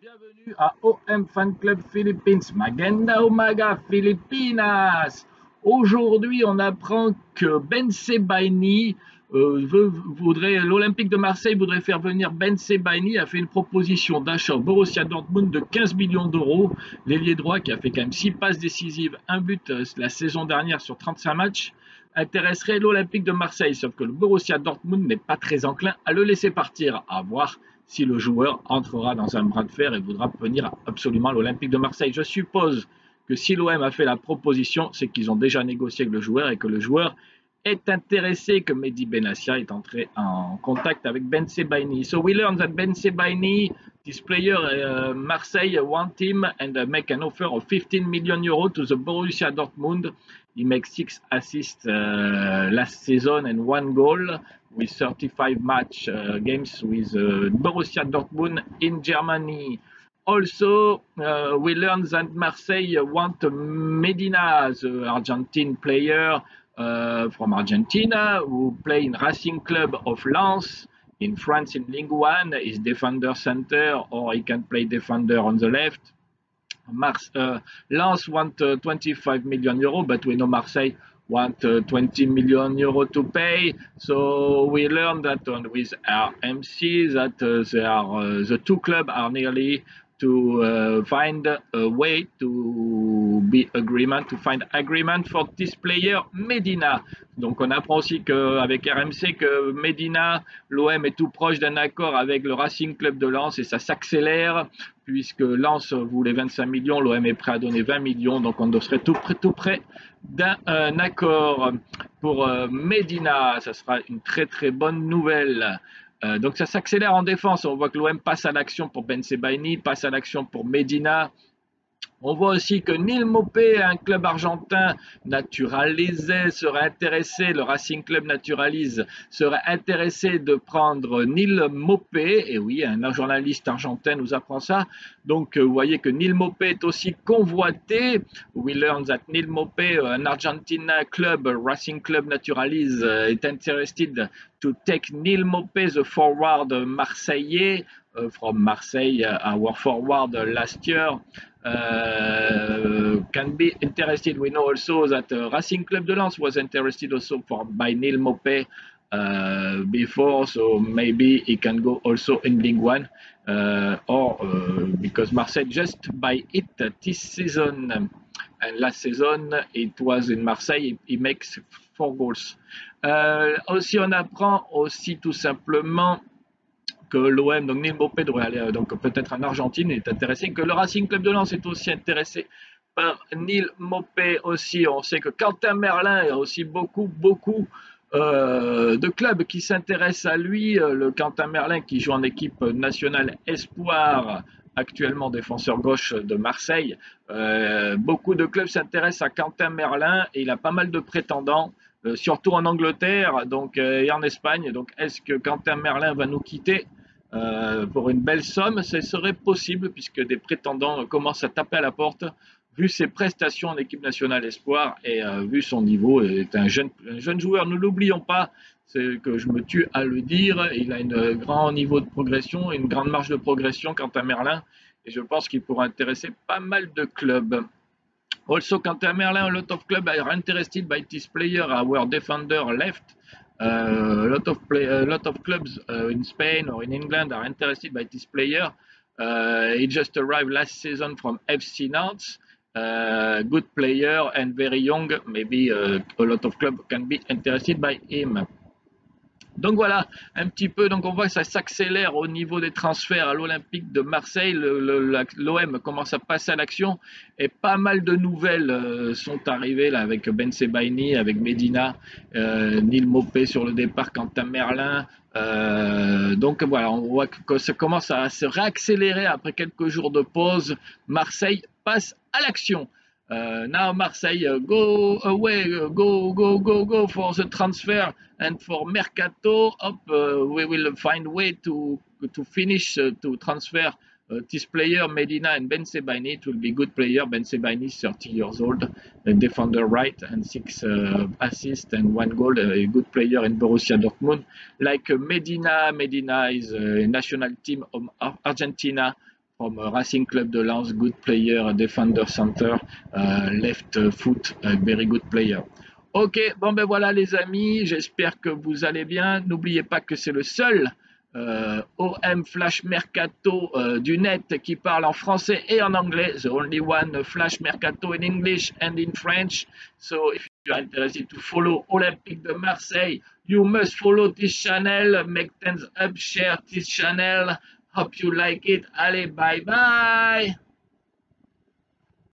Bienvenue à OM Fan Club Philippines, Maganda Umaga Filipinas. Aujourd'hui, on apprend que Ben Sebaini l'Olympique de Marseille voudrait faire venir Ben Sebaini, a fait une proposition d'achat au Borussia Dortmund de 15 millions d'euros. L'ailier droit qui a fait quand même 6 passes décisives, un but la saison dernière sur 35 matchs, intéresserait l'Olympique de Marseille, sauf que le Borussia Dortmund n'est pas très enclin à le laisser partir. À voir si le joueur entrera dans un bras de fer et voudra venir absolument à l'Olympique de Marseille. Je suppose que si l'OM a fait la proposition, c'est qu'ils ont déjà négocié avec le joueur et que le joueur est intéressé, que Mehdi Benassia est entré en contact avec Ben Sebaini. So we learn that Ben Sebaini, this player, Marseille want him and make an offer of 15 million euros to the Borussia Dortmund. He makes 6 assists last season and 1 goal with 35 match games with Borussia Dortmund in Germany. Also, we learned that Marseille want Medina, the Argentine player from Argentina, who play in Racing Club of Lens in France in Ligue 1. Is defender center, or he can play defender on the left. Lens want 25 million euros, but we know Marseille want 20 million euros to pay. So we learned that with RMC that the two clubs are nearly to find a way to find agreement for this player Medina. Donc on apprend aussi qu'avec RMC que Medina, l'OM est tout proche d'un accord avec le Racing Club de Lens et ça s'accélère puisque Lens voulait 25 millions, l'OM est prêt à donner 20 millions, donc on serait tout près d'un accord pour Medina. Ça sera une très bonne nouvelle. Donc ça s'accélère en défense. On voit que l'OM passe à l'action pour Ben Sebaini, passe à l'action pour Medina. On voit aussi que Nil Mopé, un club argentin naturalisé, serait intéressé, le Racing Club naturalise, serait intéressé de prendre Nil Mopé. Et oui, un journaliste argentin nous apprend ça. Donc vous voyez que Nil Mopé est aussi convoité. We learn that Nil Mopé, an Argentina club, Racing Club naturalise, est interested to take Nil Mopé, the forward marseillais, from Marseille, our forward last year. Can be interested. We know also that Racing Club de Lens was interested also by Nil Mopé before, so maybe he can go also in Ligue 1 because Marseille just buy it this season. And last season, it was in Marseille, he makes 4 goals. Aussi, on apprend aussi tout simplement que l'OM, donc Nil Mopé devrait aller donc peut-être en Argentine, il est intéressé, que le Racing Club de Lens est aussi intéressé par Nil Mopé aussi. On sait que Quentin Merlin a aussi beaucoup de clubs qui s'intéressent à lui. Le Quentin Merlin qui joue en équipe nationale espoir, actuellement défenseur gauche de Marseille. Beaucoup de clubs s'intéressent à Quentin Merlin et il a pas mal de prétendants. Surtout en Angleterre donc, et en Espagne. Donc, est-ce que Quentin Merlin va nous quitter pour une belle somme? Ce serait possible puisque des prétendants commencent à taper à la porte vu ses prestations en équipe nationale espoir et vu son niveau. Il est un jeune joueur, ne l'oublions pas, c'est que je me tue à le dire. Il a un grand niveau de progression, une grande marge de progression, Quentin Merlin, et je pense qu'il pourra intéresser pas mal de clubs. Also, Quentin Merlin, a lot of clubs are interested by this player, our defender left. A lot of clubs in Spain or in England are interested by this player. He just arrived last season from FC Nantes. Good player and very young. Maybe a lot of clubs can be interested by him. Donc voilà, un petit peu, donc on voit que ça s'accélère au niveau des transferts à l'Olympique de Marseille. L'OM commence à passer à l'action et pas mal de nouvelles sont arrivées là, avec Ben Sebaini, avec Medina, Nil Mopé sur le départ, Quentin Merlin. Donc voilà, on voit que ça commence à se réaccélérer après quelques jours de pause. Marseille passe à l'action. Now Marseille go away, go for the transfer and for Mercato. We will find way to finish to transfer this player Medina and Ben Sebaini. It will be good player. Ben Sebaini is 30 years old, a defender right and 6 assists and 1 goal. A good player in Borussia Dortmund. Like Medina is a national team of Argentina from Racing Club de Lens, good player, defender center, left foot, very good player. Ok, bon ben voilà les amis, j'espère que vous allez bien. N'oubliez pas que c'est le seul OM Flash Mercato du net qui parle en français et en anglais. The only one Flash Mercato in English and in French. So if you are interested to follow Olympique de Marseille, you must follow this channel. Make thumbs up, share this channel. Hope you like it. Allez, bye bye.